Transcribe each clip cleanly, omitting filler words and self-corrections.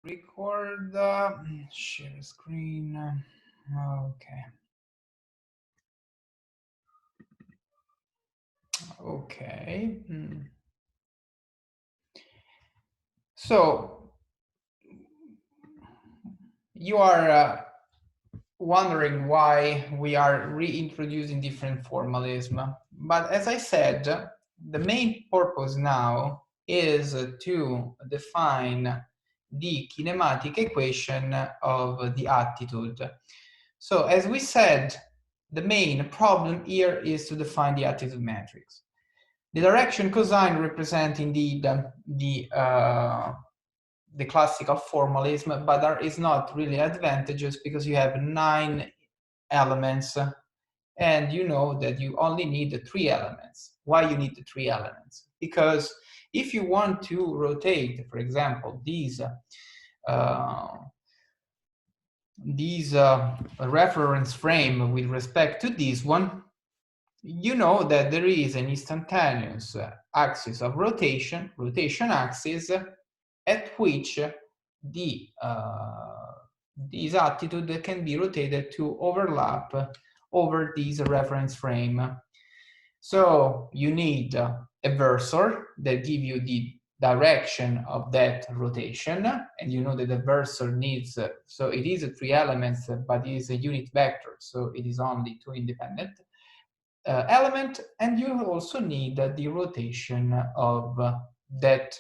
Record, share screen. Okay. Okay. So you are wondering why we are reintroducing different formalism. But as I said, the main purpose now is to define the kinematic equation of the attitude. So as we said, the main problem here is to define the attitude matrix. The direction cosine represents indeed the classical formalism, but there is not really advantageous because you have 9 elements and you know that you only need the 3 elements. Why you need the 3 elements? Because if you want to rotate, for example, these reference frame with respect to this one, you know that there is an instantaneous axis of rotation axis, at which this attitude can be rotated to overlap over this reference frame. So you need a versor that give you the direction of that rotation, and you know that the versor needs, so it is 3 elements, but it is a unit vector, so it is only 2 independent element, and you also need the rotation of that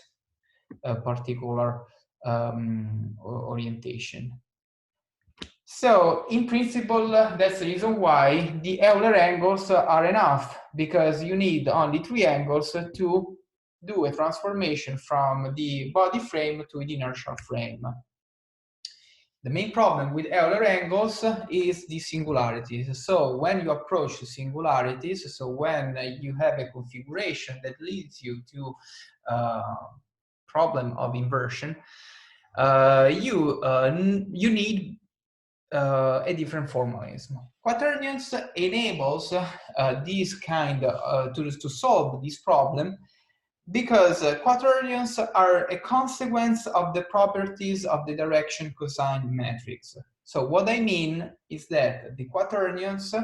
particular orientation. So in principle, that's the reason why the Euler angles are enough, because you need only 3 angles to do a transformation from the body frame to the inertial frame. The main problem with Euler angles is the singularities. So when you approach the singularities, so when you have a configuration that leads you to problem of inversion, you need a different formalism. Quaternions enables this kind to solve this problem, because quaternions are a consequence of the properties of the direction cosine matrix. So what I mean is that the quaternions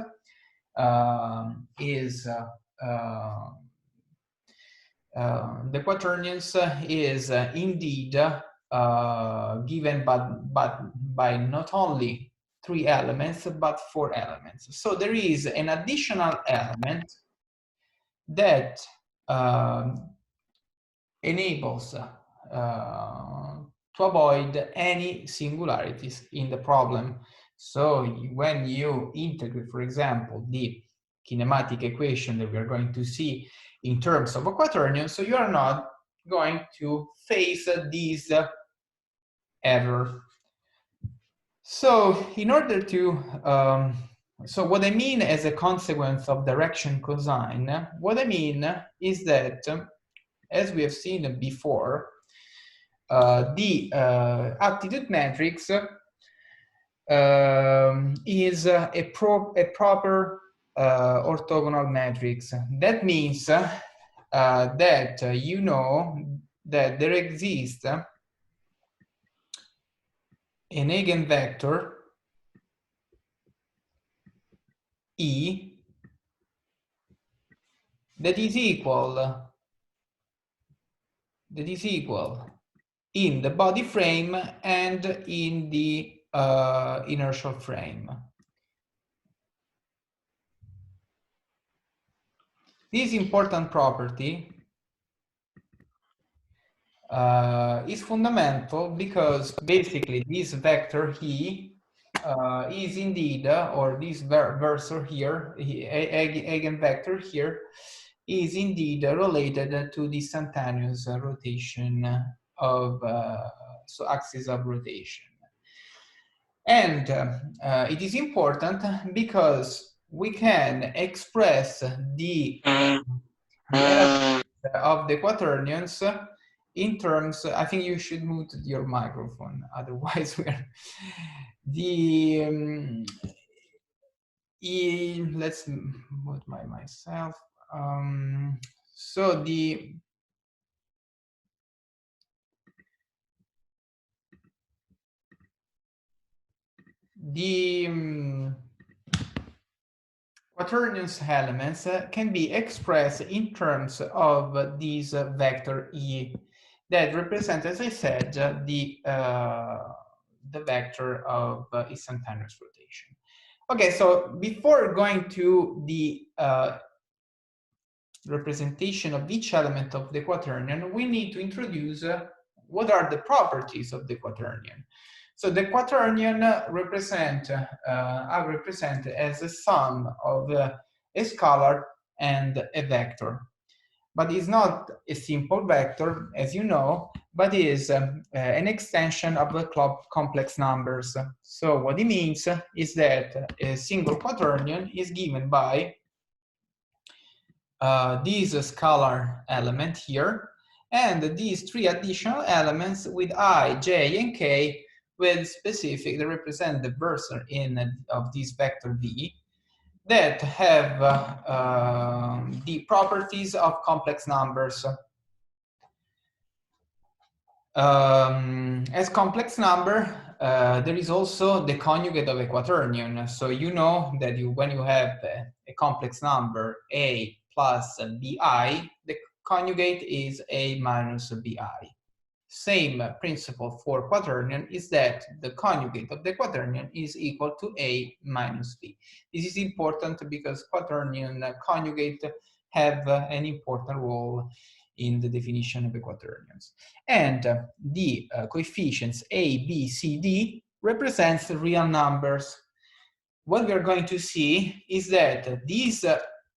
is indeed given by not only 3 elements but 4 elements. So there is an additional element that enables to avoid any singularities in the problem. So when you integrate, for example, the kinematic equation that we are going to see in terms of a quaternion, so you are not going to face this error. So in order to, so what I mean as a consequence of direction cosine, what I mean is that, as we have seen before, the attitude matrix is a proper orthogonal matrix. That means that you know that there exists an eigenvector E that is equal in the body frame and in the inertial frame. This important property is fundamental because basically this vector E is indeed, or this versor here, eigenvector here, is indeed related to the instantaneous rotation of, so axis of rotation. And it is important because we can express the of the quaternions in terms, I think you should mute your microphone, otherwise we're let's mute myself. So the Quaternions elements can be expressed in terms of these vector E that represent, as I said, the vector of instantaneous rotation. Okay, so before going to the representation of each element of the quaternion, we need to introduce what are the properties of the quaternion. So the quaternion are represented as a sum of a scalar and a vector. But it's not a simple vector, as you know, but is an extension of the complex numbers. So what it means is that a single quaternion is given by this scalar element here, and these three additional elements with I, J, and K with specific, they represent the versor of this vector V that have the properties of complex numbers. As complex number, there is also the conjugate of a quaternion. So you know that when you have a complex number, A plus BI, the conjugate is A minus BI. Same principle for quaternion is that the conjugate of the quaternion is equal to A minus B. This is important because quaternion conjugate have an important role in the definition of the quaternions. And the coefficients A, B, C, D represents real numbers. What we are going to see is that these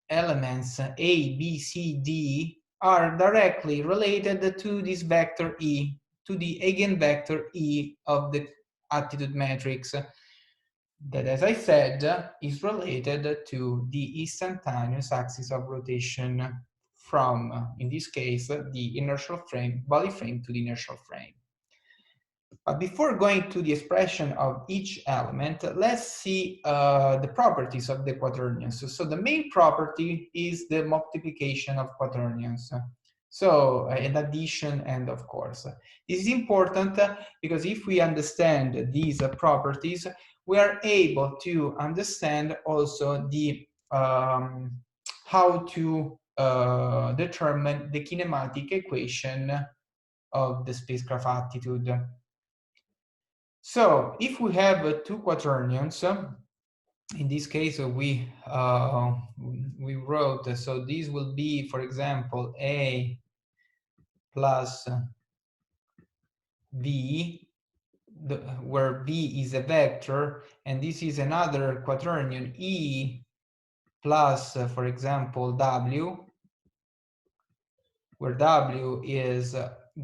elements A, B, C, D are directly related to this vector E, to the eigenvector E of the attitude matrix that, as I said, is related to the instantaneous axis of rotation from, in this case, the inertial frame, body frame to the inertial frame. But before going to the expression of each element, let's see the properties of the quaternions. So the main property is the multiplication of quaternions. So an addition and of course. This is important because if we understand these properties, we are able to understand also the how to determine the kinematic equation of the spacecraft attitude. So if we have two quaternions, in this case we wrote, so this will be, for example, A plus B, where B is a vector, and this is another quaternion, E plus, for example, W, where W is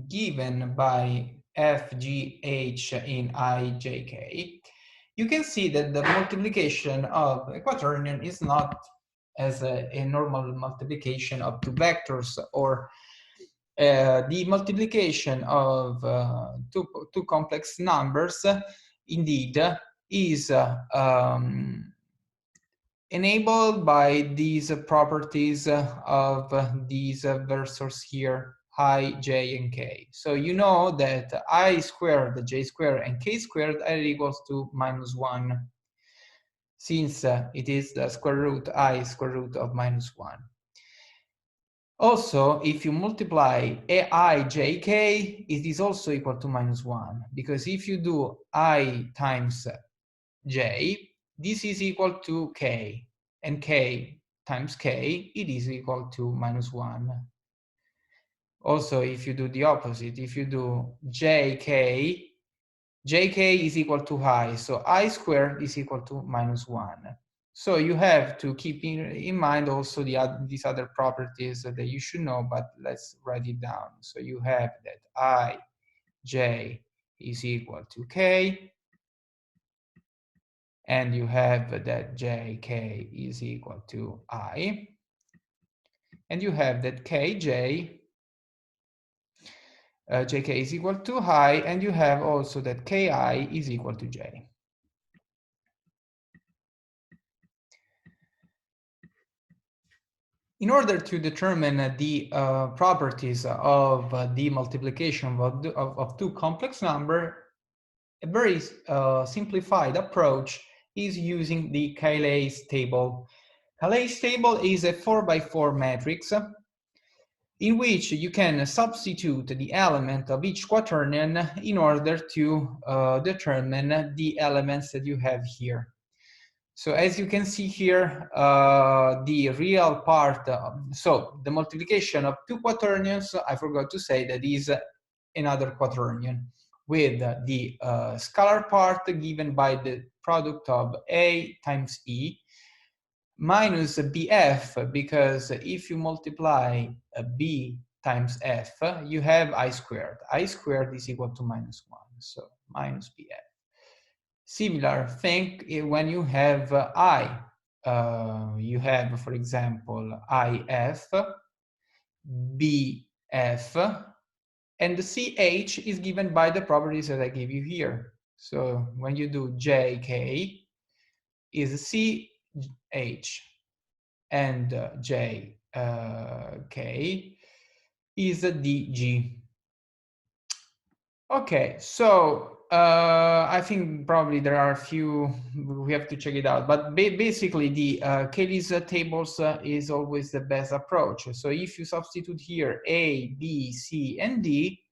given by F, G, H in I, J, K. You can see that the multiplication of a quaternion is not as a normal multiplication of two vectors, or the multiplication of two complex numbers indeed is enabled by these properties of these versors here, I, J, and K. So you know that I squared, J squared, and K squared are equals to -1, since it is the square root I square root of -1. Also, if you multiply I, J, K, it is also equal to -1, because if you do I times J, this is equal to K, and K times K, it is equal to -1. Also, if you do the opposite, if you do JK, JK is equal to I, so I squared is equal to -1. So you have to keep in mind also these other properties that you should know, but let's write it down. So you have that I, J is equal to K, and you have that JK is equal to I, and you have that KJ, JK is equal to I, and you have also that KI is equal to J. In order to determine the properties of the multiplication of two complex numbers, A very simplified approach is using the Cayley's table. Cayley's table is a 4x4 matrix in which you can substitute the element of each quaternion in order to determine the elements that you have here. So as you can see here, the real part, so the multiplication of two quaternions, I forgot to say that is another quaternion with the scalar part given by the product of A times E minus BF, because if you multiply B times F, you have I squared. I squared is equal to -1, so minus BF. Similar thing when you have I. You have, for example, IF, BF, and the CH is given by the properties that I give you here. So when you do JK is CH, and JK is DG. Okay, so I think probably there are a few, we have to check it out, but basically the Cayley's tables is always the best approach. So if you substitute here A, B, C, and D,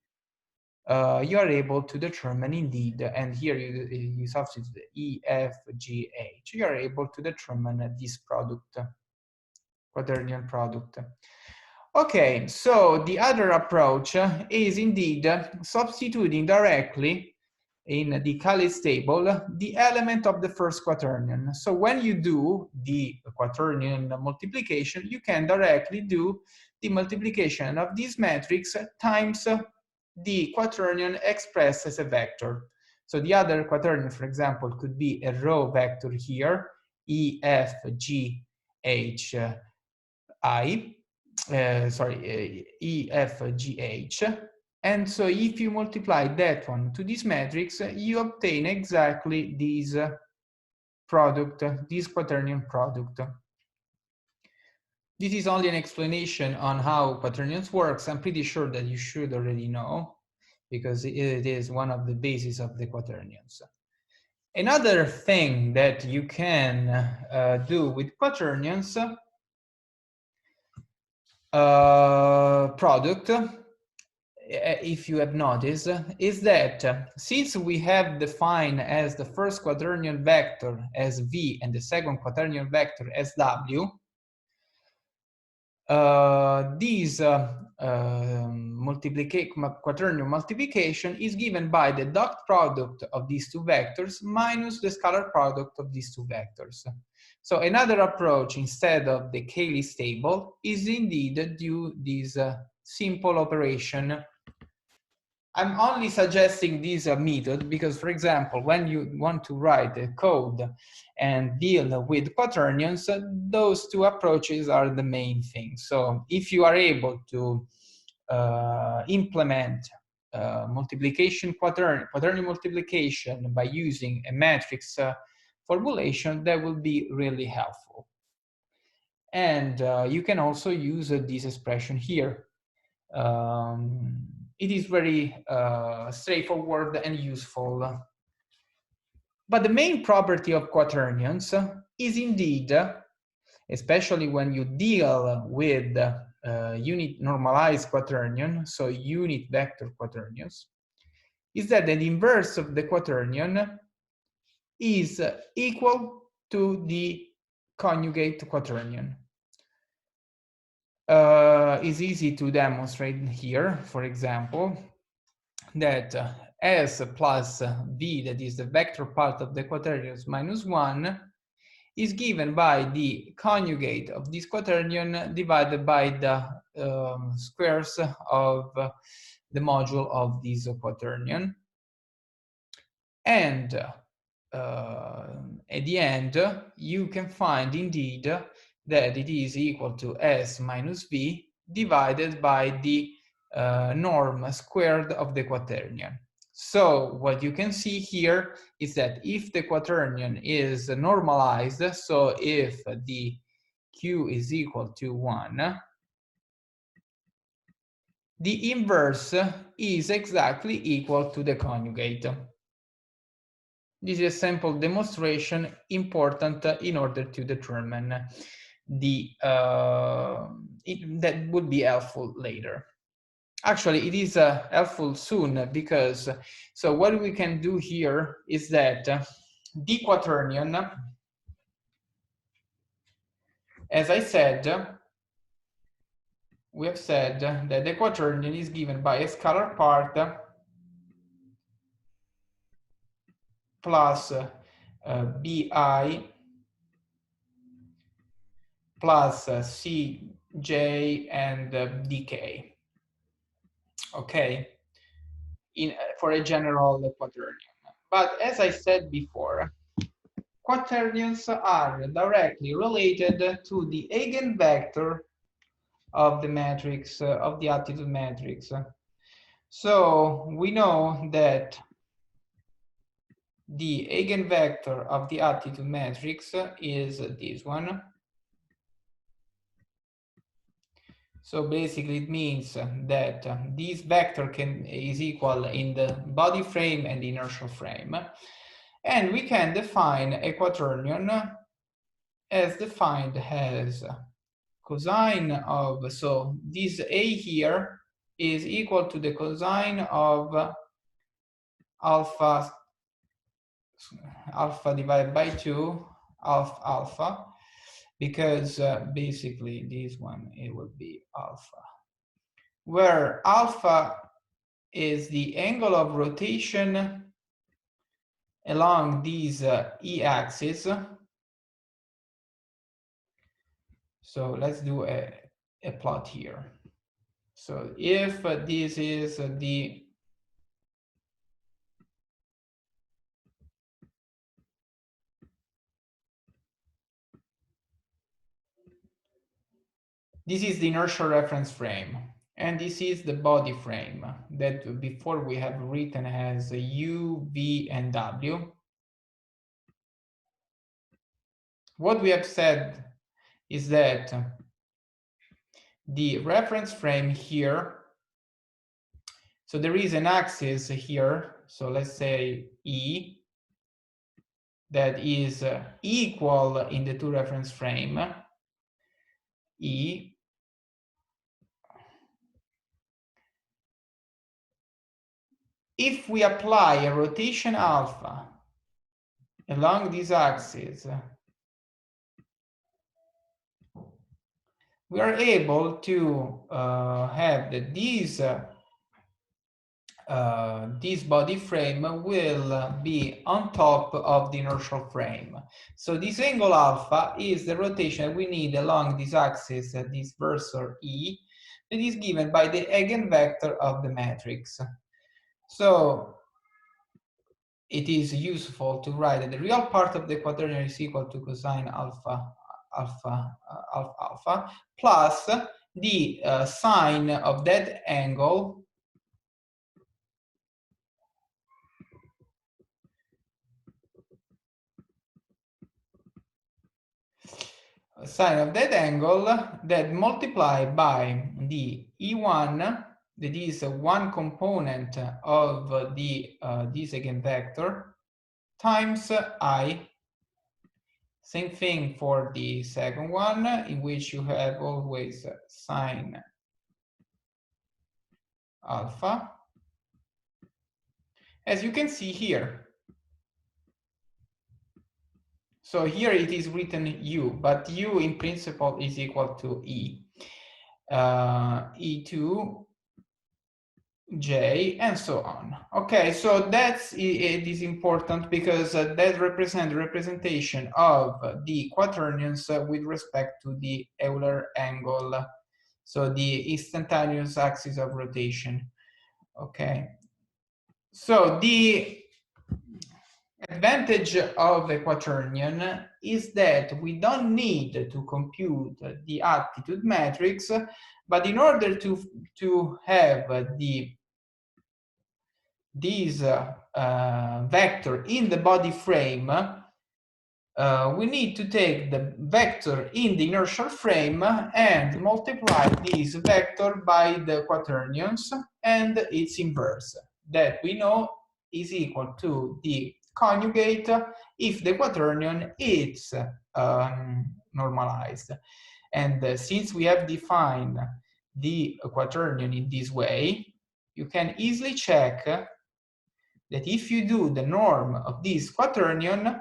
you are able to determine indeed, and here you substitute E, F, G, H, you are able to determine this product, quaternion product. Okay, so the other approach is indeed substituting directly in the Cayley's table the element of the first quaternion. So when you do the quaternion multiplication, you can directly do the multiplication of this matrix times the quaternion expressed as a vector. So the other quaternion, for example, could be a row vector here, E, F, G, H, I. E, F, G, H. And so if you multiply that one to this matrix, you obtain exactly this product, this quaternion product. This is only an explanation on how quaternions works. I'm pretty sure that you should already know, because it is one of the bases of the quaternions. Another thing that you can do with quaternions product, if you have noticed, is that since we have defined as the first quaternion vector as V and the second quaternion vector as W, this quaternion multiplication is given by the dot product of these two vectors minus the scalar product of these two vectors. So another approach instead of the Cayley's table is indeed to do this simple operation. I'm only suggesting this method because, for example, when you want to write a code and deal with quaternions, those two approaches are the main thing. So if you are able to implement multiplication, quaternion multiplication by using a matrix formulation, that will be really helpful. And you can also use this expression here. It is very straightforward and useful. But the main property of quaternions is indeed, especially when you deal with unit normalized quaternion, so unit vector quaternions, is that the inverse of the quaternion is equal to the conjugate quaternion. It's easy to demonstrate here, for example, that S plus B, that is the vector part of the quaternions minus 1, is given by the conjugate of this quaternion divided by the squares of the module of this quaternion. And at the end, you can find indeed that it is equal to S minus V divided by the norm squared of the quaternion. So what you can see here is that if the quaternion is normalized, so if the Q is equal to 1, the inverse is exactly equal to the conjugate. This is a simple demonstration important in order to determine the that would be helpful later. Actually, it is helpful soon because so what we can do here is that the quaternion, as I said, we have said that the quaternion is given by a scalar part plus bi plus cj and dk. Okay, for a general quaternion. But as I said before, quaternions are directly related to the eigenvector of the matrix, of the attitude matrix. So we know that the eigenvector of the attitude matrix is this one. So basically it means that this vector is equal in the body frame and the inertial frame. And we can define a quaternion as defined as cosine of, so this A here is equal to the cosine of alpha divided by 2 of alpha, because basically this one, it would be alpha, where alpha is the angle of rotation along these e-axis. So let's do a plot here. So if this is this is the inertial reference frame, and this is the body frame that before we have written as U, V, and W. What we have said is that the reference frame here, so there is an axis here, so let's say E, that is equal in the two reference frame, E. If we apply a rotation alpha along this axis, we are able to have that this body frame will be on top of the inertial frame. So this angle alpha is the rotation we need along this axis, this versor E, that is given by the eigenvector of the matrix. So it is useful to write that the real part of the quaternion is equal to cosine alpha plus the sine of that angle that multiplied by the E1, that is one component of the this eigenvector, times I. Same thing for the second one, in which you have always sine alpha, as you can see here. So here it is written U, but U in principle is equal to E, E2, J, and so on. Okay, so it is important because that represents the representation of the quaternions with respect to the Euler angle, so the instantaneous axis of rotation. Okay, so the advantage of a quaternion is that we don't need to compute the attitude matrix, but in order to have this vector in the body frame, we need to take the vector in the inertial frame and multiply this vector by the quaternions and its inverse, that we know is equal to the conjugate if the quaternion is normalized. And since we have defined the quaternion in this way, you can easily check that if you do the norm of this quaternion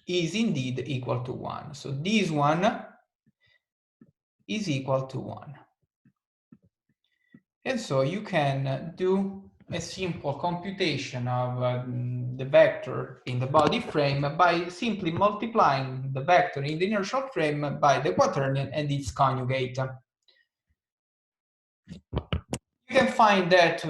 is indeed equal to 1. So this one is equal to 1. And so you can do a simple computation of the vector in the body frame by simply multiplying the vector in the inertial frame by the quaternion and its conjugate. You can find that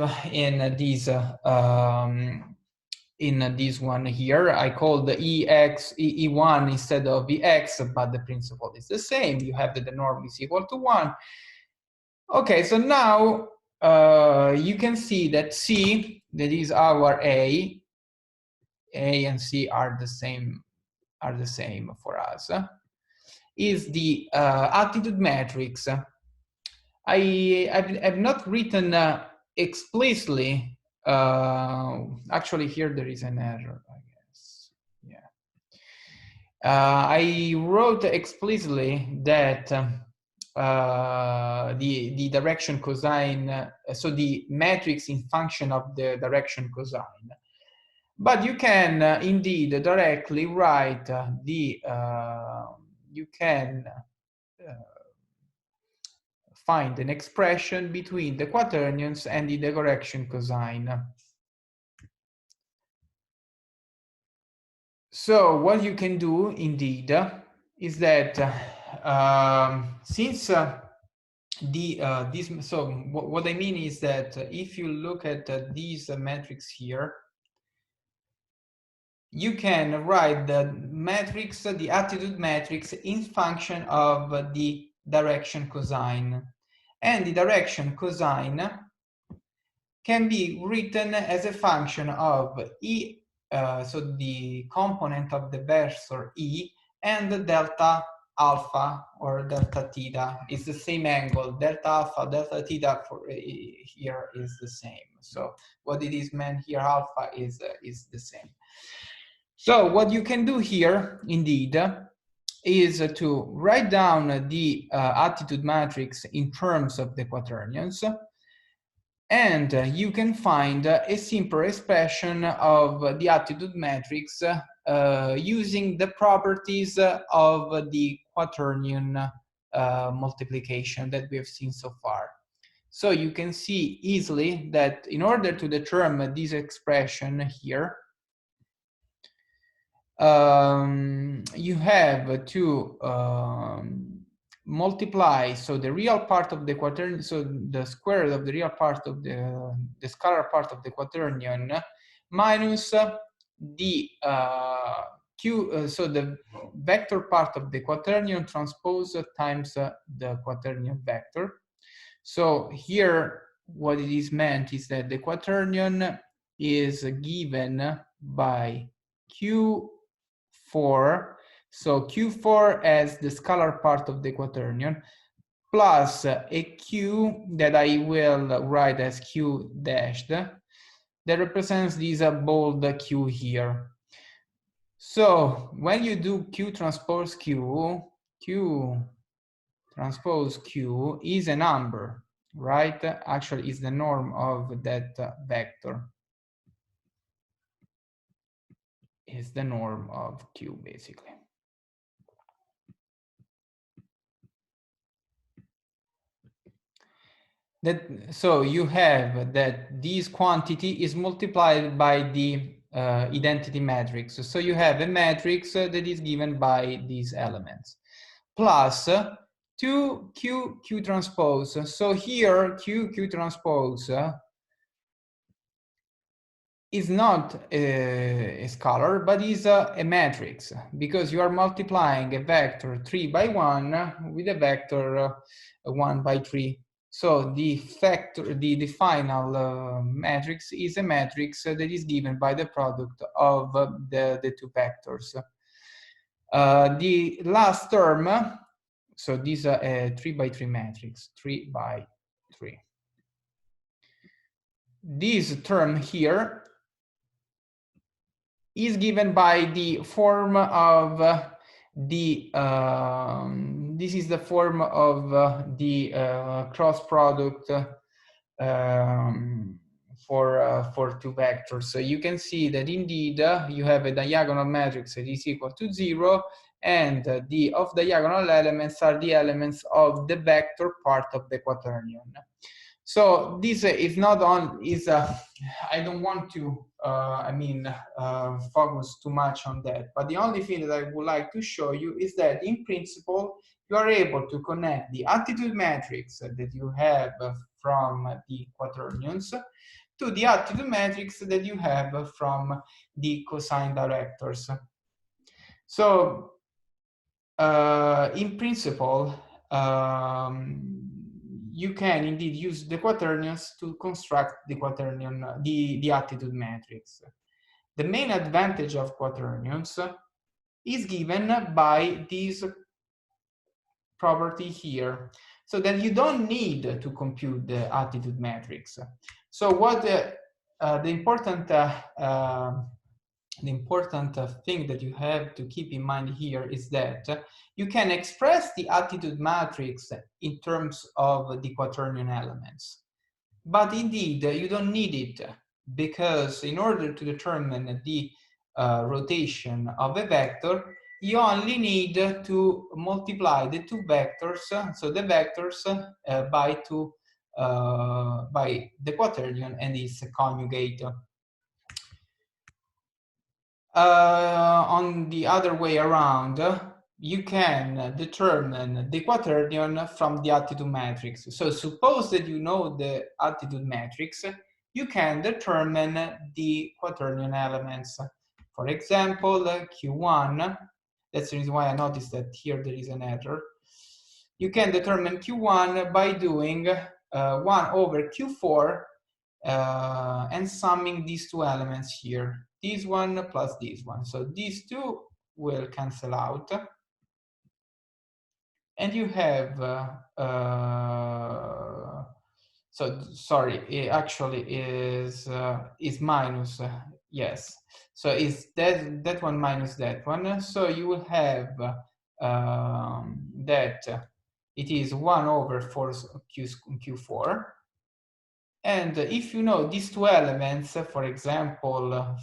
in this one here. I called the E1 instead of EX, but the principle is the same. You have that the norm is equal to 1. Okay, so now you can see that C, that is our A and C are the same for us, is the attitude matrix. I've not written explicitly. Actually, here there is an error, I guess. Yeah. I wrote explicitly that the direction cosine, so the matrix in function of the direction cosine. But you can indeed directly write you can find an expression between the quaternions and the direction cosine. So what you can do indeed is that since what I mean is that if you look at these matrix here, you can write the matrix, the attitude matrix, in function of the direction cosine. And the direction cosine can be written as a function of E, so the component of the vector E, and the delta alpha or delta theta. It's the same angle. Delta alpha, delta theta for here is the same. So what it is meant here, alpha is the same. So what you can do here, indeed, is to write down the attitude matrix in terms of the quaternions, and you can find a simple expression of the attitude matrix using the properties of the quaternion multiplication that we have seen so far. So you can see easily that in order to determine this expression here, you have to multiply, so the real part of the quaternion, so the square of the real part of the scalar part of the quaternion minus the so the vector part of the quaternion transpose times the quaternion vector. So here what it is meant is that the quaternion is given by Q4, so Q4 as the scalar part of the quaternion, plus a Q that I will write as Q dashed, that represents this bold Q here. So when you do Q transpose Q, Q transpose Q is a number, right? Actually, is the norm of that vector. Is the norm of Q, basically. So you have that this quantity is multiplied by the identity matrix. So you have a matrix that is given by these elements, plus 2Q transpose. So here Q transpose is not a scalar, but is a matrix, because you are multiplying a vector 3 by 1 with a vector 1 by 3. So the final matrix is a matrix that is given by the product of the two vectors. The last term, so these are a 3 by 3 matrix, 3 by 3. This term here is given by the form of this is the form of the cross product for two vectors. So you can see that indeed you have a diagonal matrix that is equal to 0, and the off diagonal elements are the elements of the vector part of the quaternion. So this is not on I don't want to focus too much on that, but the only thing that I would like to show you is that in principle you are able to connect the attitude matrix that you have from the quaternions to the attitude matrix that you have from the cosine directors. So in principle, you can indeed use the quaternions to construct the quaternion, the attitude matrix. The main advantage of quaternions is given by this property here, so that you don't need to compute the attitude matrix. So what the important thing that you have to keep in mind here is that you can express the attitude matrix in terms of the quaternion elements. But indeed, you don't need it, because in order to determine the rotation of a vector, you only need to multiply the two vectors, so the vectors by the quaternion and its conjugate. On the other way around, you can determine the quaternion from the attitude matrix. So suppose that you know the attitude matrix, you can determine the quaternion elements. For example, Q1, that's the reason why I noticed that here there is an error. You can determine Q1 by doing 1 over Q4 and summing these two elements here, this one plus this one. So these two will cancel out, and you have so sorry, it actually is minus, yes, so it's that one minus that one, so you will have that it is 1 over 4 Q4. And if you know these two elements, for example,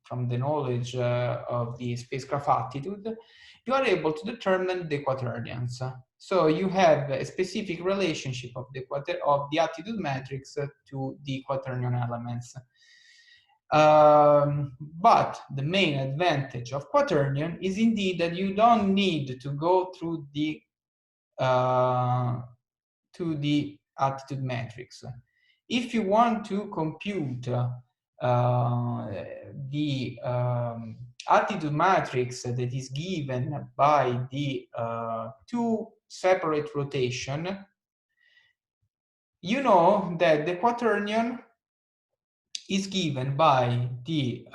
from the knowledge of the spacecraft attitude, you are able to determine the quaternions. So you have a specific relationship of the attitude matrix to the quaternion elements. But the main advantage of quaternion is indeed that you don't need to go through the attitude matrix. If you want to compute the attitude matrix that is given by the two separate rotation, you know that the quaternion is given by the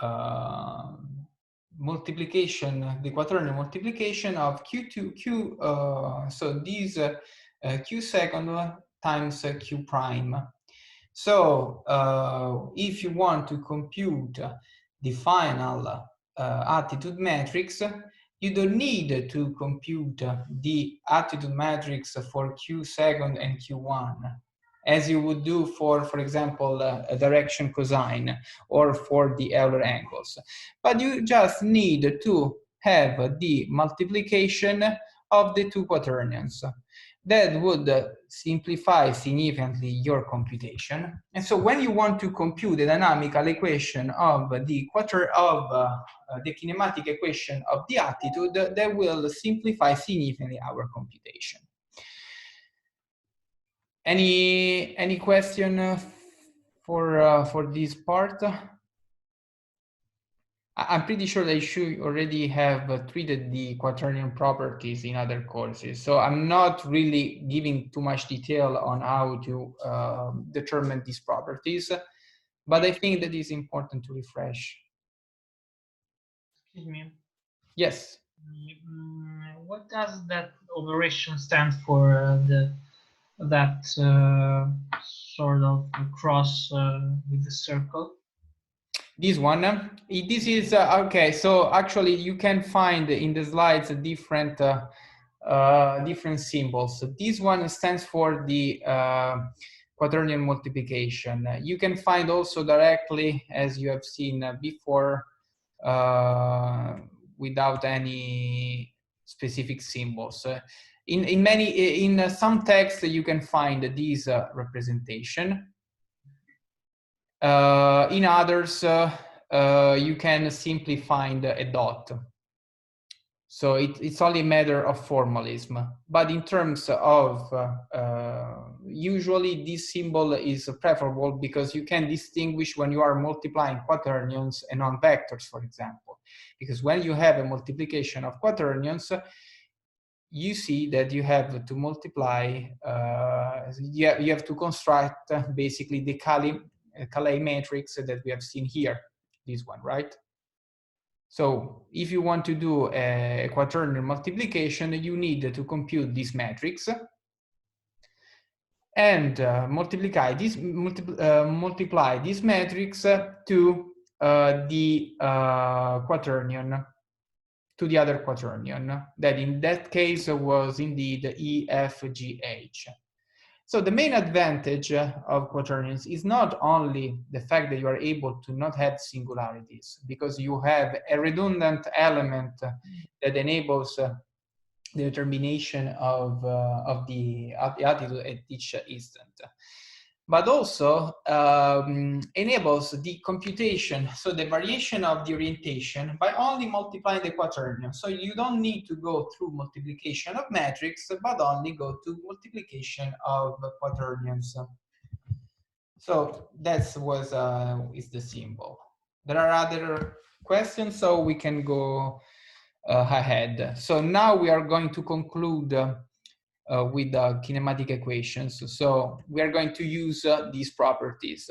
multiplication, the quaternion multiplication of Q2, so these Q second times Q prime. So if you want to compute the final attitude matrix, you don't need to compute the attitude matrix for Q second and Q1, as you would do for example, a direction cosine or for the Euler angles. But you just need to have the multiplication of the two quaternions. That would simplify significantly your computation. And so when you want to compute the dynamical equation of the kinematic equation of the attitude, that will simplify significantly our computation. Any question for this part? I'm pretty sure that you should already have treated the quaternion properties in other courses. So I'm not really giving too much detail on how to determine these properties, but I think that is important to refresh. Excuse me. Yes. What does that operation stand for? That sort of cross with the circle? This one, this is, okay, so actually you can find in the slides different different symbols. So this one stands for the quaternion multiplication. You can find also directly, as you have seen before, without any specific symbols. In some texts you can find this representation. In others, you can simply find a dot. So it's only a matter of formalism. But in terms of, usually this symbol is preferable because you can distinguish when you are multiplying quaternions and non-vectors, for example. Because when you have a multiplication of quaternions, you see that you have to multiply, you have to construct basically the Calais matrix that we have seen here, this one, right? So if you want to do a quaternion multiplication, you need to compute this matrix and multiply this matrix to the quaternion, to the other quaternion, that in that case was indeed EFGH. So the main advantage of quaternions is not only the fact that you are able to not have singularities, because you have a redundant element that enables the determination of the attitude at each instant, but also enables the computation, so the variation of the orientation, by only multiplying the quaternion. So you don't need to go through multiplication of matrix, but only go to multiplication of quaternions. So that is the symbol. There are other questions, so we can go ahead. So now we are going to conclude with kinematic equations. So we are going to use these properties.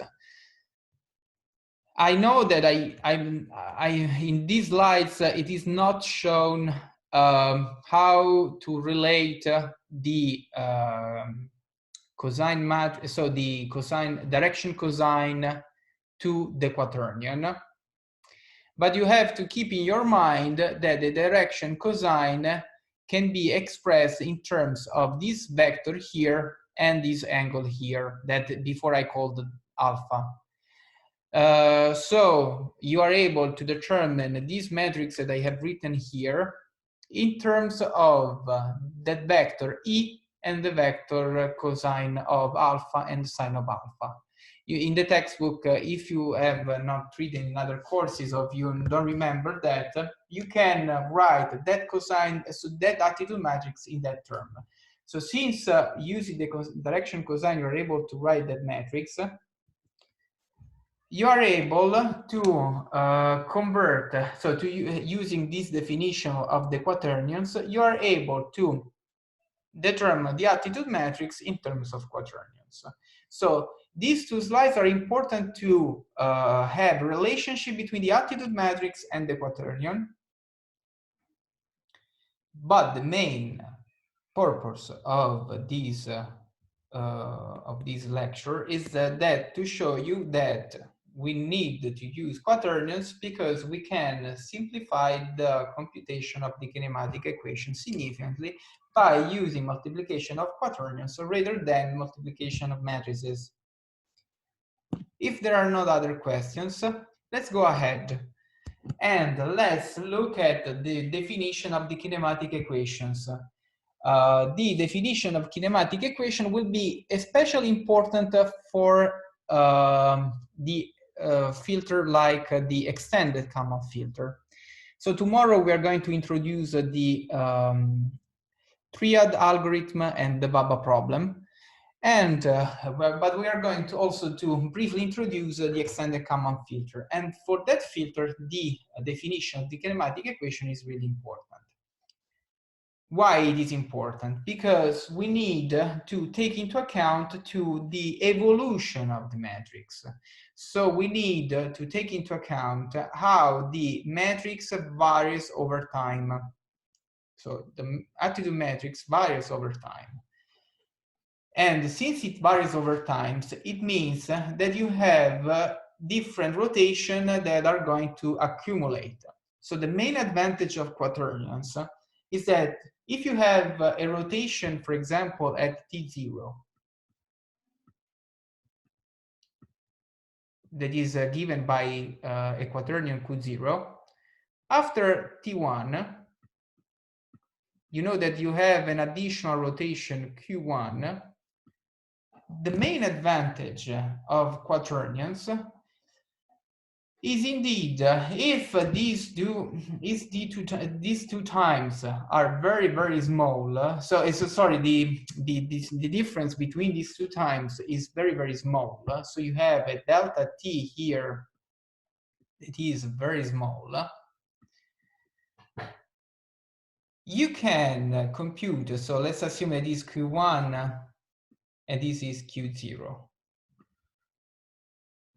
I know that in these slides it is not shown how to relate the cosine matrix, so the cosine direction cosine to the quaternion. But you have to keep in your mind that the direction cosine can be expressed in terms of this vector here and this angle here that before I called alpha. So you are able to determine this matrix that I have written here in terms of that vector E and the vector cosine of alpha and sine of alpha. In the textbook, if you have not written in other courses, or you don't remember that, you can write that cosine, so that attitude matrix in that term. So since using the direction cosine, you're able to write that matrix, you are able to convert, so using this definition of the quaternions, you are able to determine the attitude matrix in terms of quaternions. So these two slides are important to have a relationship between the attitude matrix and the quaternion. But the main purpose of this lecture is that to show you that we need to use quaternions because we can simplify the computation of the kinematic equation significantly by using multiplication of quaternions rather than multiplication of matrices. If there are no other questions, let's go ahead and let's look at the definition of the kinematic equations. The definition of kinematic equation will be especially important for the filter like the extended common filter. So tomorrow we are going to introduce the triad algorithm and the Baba problem. And but we are going to also to briefly introduce the extended common filter. And for that filter, the definition of the kinematic equation is really important. Why it is important? Because we need to take into account to the evolution of the matrix. So we need to take into account how the matrix varies over time. So the attitude matrix varies over time. And since it varies over time, it means that you have different rotation that are going to accumulate. So the main advantage of quaternions is that if you have a rotation, for example, at t0, that is given by a quaternion q0, after t1, you know that you have an additional rotation q1. The main advantage of quaternions is indeed if these two times are very small. So it's sorry, the difference between these two times is very small. So you have a delta t here that is very small. You can compute. So let's assume that is q1 and this is q0.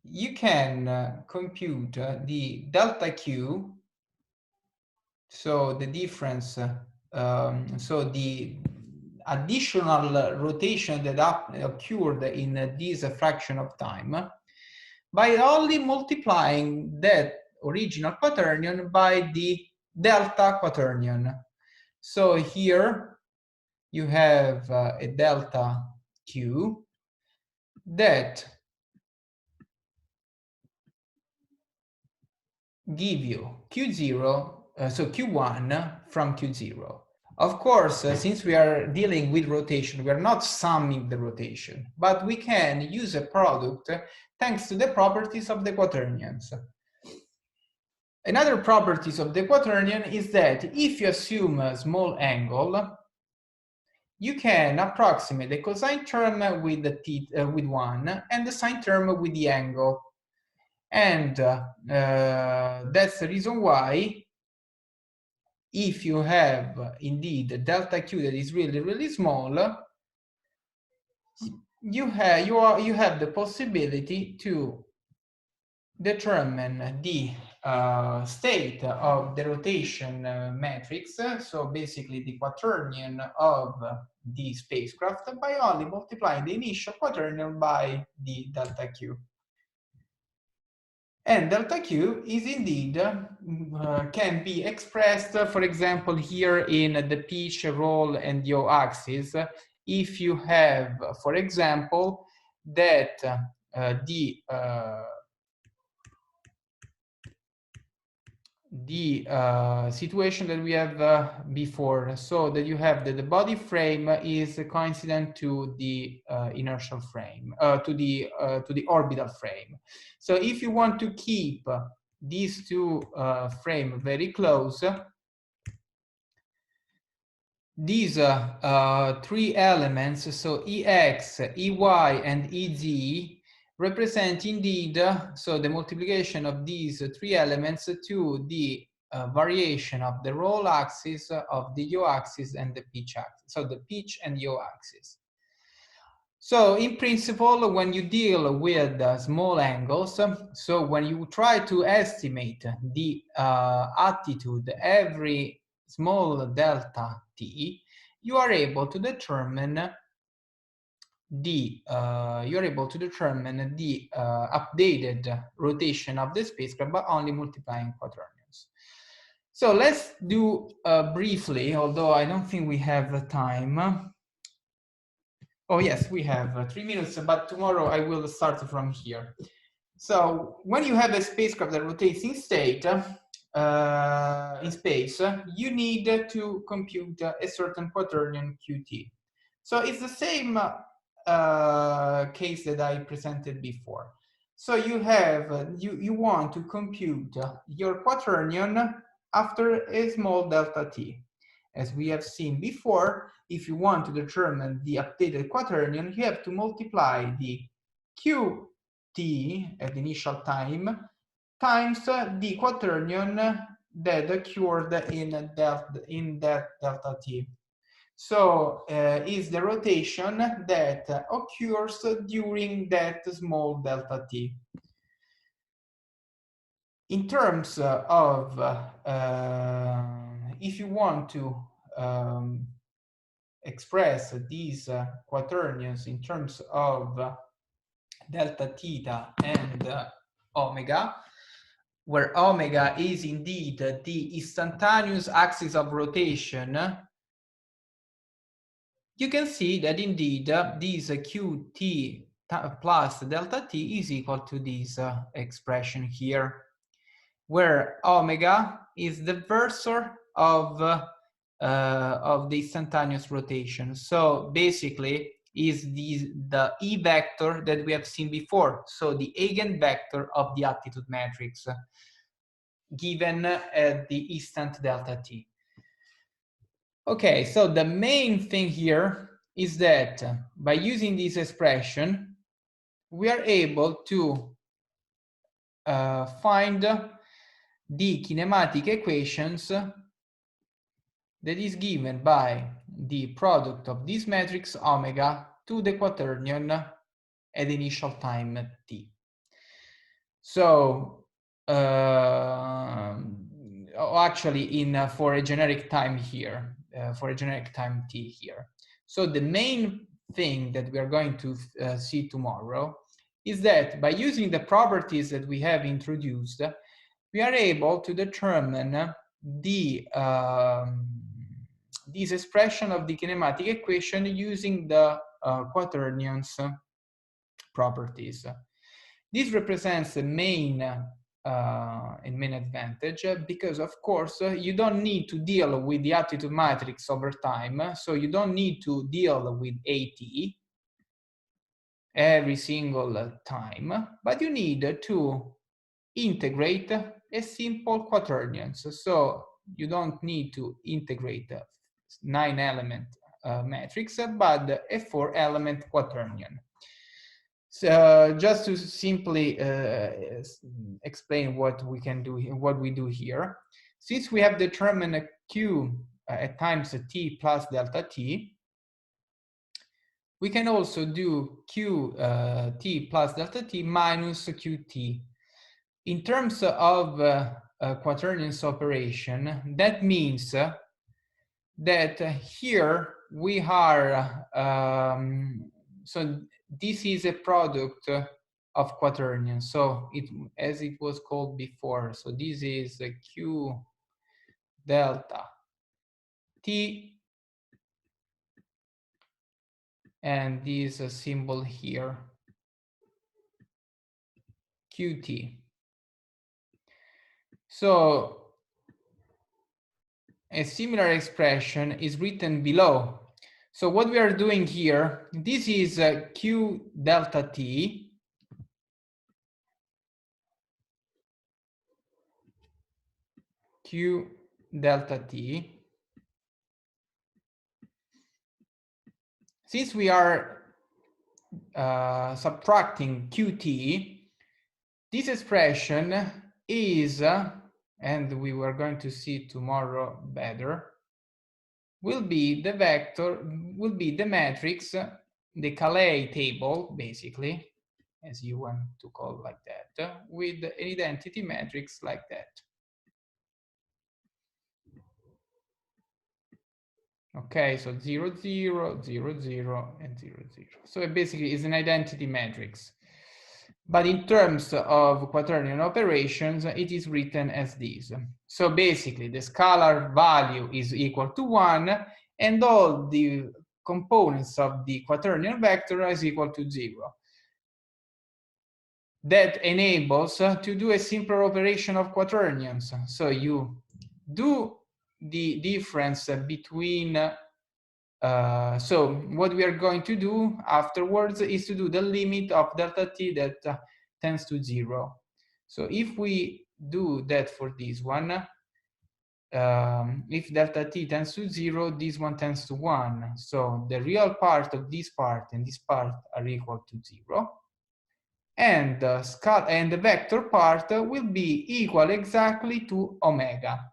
You can compute the delta q, so the difference, so the additional rotation that occurred in this fraction of time, by only multiplying that original quaternion by the delta quaternion. So here you have a delta q that give you q0, so q1 from q0. Of course, since we are dealing with rotation, we are not summing the rotation, but we can use a product thanks to the properties of the quaternions. Another properties of the quaternion is that if you assume a small angle, you can approximate the cosine term with the with 1 and the sine term with the angle. And that's the reason why if you have indeed delta q that is really small, you have the possibility to determine the state of the rotation matrix, so basically the quaternion of the spacecraft, by only multiplying the initial quaternion by the delta q. And delta q is indeed, can be expressed, for example, here in the pitch, roll, and yaw axis, if you have, for example, that the situation that we have before, so that you have that the body frame is coincident to the inertial frame, to the orbital frame. So if you want to keep these two frames very close, these three elements, so EX, EY, and EZ, represent indeed, so the multiplication of these three elements to the variation of the roll axis, of the yaw axis, and the pitch axis, so the pitch and yaw axis. So in principle, when you deal with small angles, so when you try to estimate the attitude every small delta t, you are able to determine the updated rotation of the spacecraft by only multiplying quaternions. So let's do briefly, although I don't think we have time. Oh yes, we have 3 minutes, but tomorrow I will start from here. So when you have a spacecraft that rotates in state, in space, you need to compute a certain quaternion QT. So it's the same case that I presented before. So you have, you want to compute your quaternion after a small delta t. As we have seen before, if you want to determine the updated quaternion, you have to multiply the qt at the initial time times the quaternion that occurred in that delta t. So is the rotation that occurs during that small delta t. In terms of, if you want to express these quaternions in terms of delta theta and omega, where omega is indeed the instantaneous axis of rotation, you can see that indeed this qt plus delta t is equal to this expression here, where omega is the versor of the instantaneous rotation. So basically is the E vector that we have seen before, so the eigenvector of the attitude matrix given at the instant delta t. Okay, so the main thing here is that by using this expression, we are able to find the kinematic equations that is given by the product of this matrix omega to the quaternion at initial time t. So actually for a generic time here, for a generic time t here. So the main thing that we are going to see tomorrow is that by using the properties that we have introduced, we are able to determine the this expression of the kinematic equation using the Quaternions properties. This represents the main advantage because, of course, you don't need to deal with the attitude matrix over time, so you don't need to deal with AT every single time, but you need to integrate a simple quaternions. So you don't need to integrate a 9-element matrix, but a 4-element quaternion. So just to simply explain what we can do, what we do here, since we have determined a q at times t plus delta t, we can also do q t plus delta t minus qt. In terms of quaternions operation, that means that here we are, so this is a product of quaternions. So as it was called before, so this is a q delta t, and this symbol here, qt. So a similar expression is written below. So what we are doing here, this is q delta t, q delta t. Since we are subtracting qt, this expression is, and we were going to see tomorrow better, will be the vector, will be the matrix, the Calais table, basically, as you want to call like that, with an identity matrix like that. Okay, so 0, 0, 0, 0, and 0, 0. So it basically is an identity matrix. But in terms of quaternion operations, it is written as this. So basically, the scalar value is equal to 1, and all the components of the quaternion vector is equal to 0. That enables to do a simpler operation of quaternions. So you do the difference between, so what we are going to do afterwards is to do the limit of delta t that tends to 0. So if we do that for this one, if delta t tends to 0, this one tends to 1. So the real part of this part and this part are equal to 0. And the vector part will be equal exactly to omega.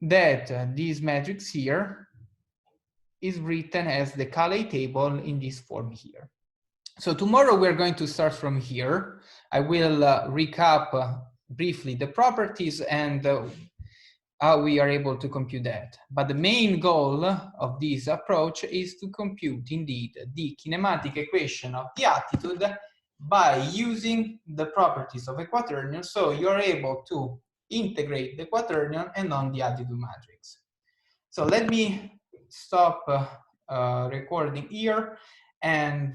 That this matrix here is written as the Calais table in this form here. So tomorrow we're going to start from here. I will recap briefly the properties and how we are able to compute that. But the main goal of this approach is to compute indeed the kinematic equation of the attitude by using the properties of a quaternion, so you're able to integrate the quaternion and non-additive matrix. So let me stop recording here, and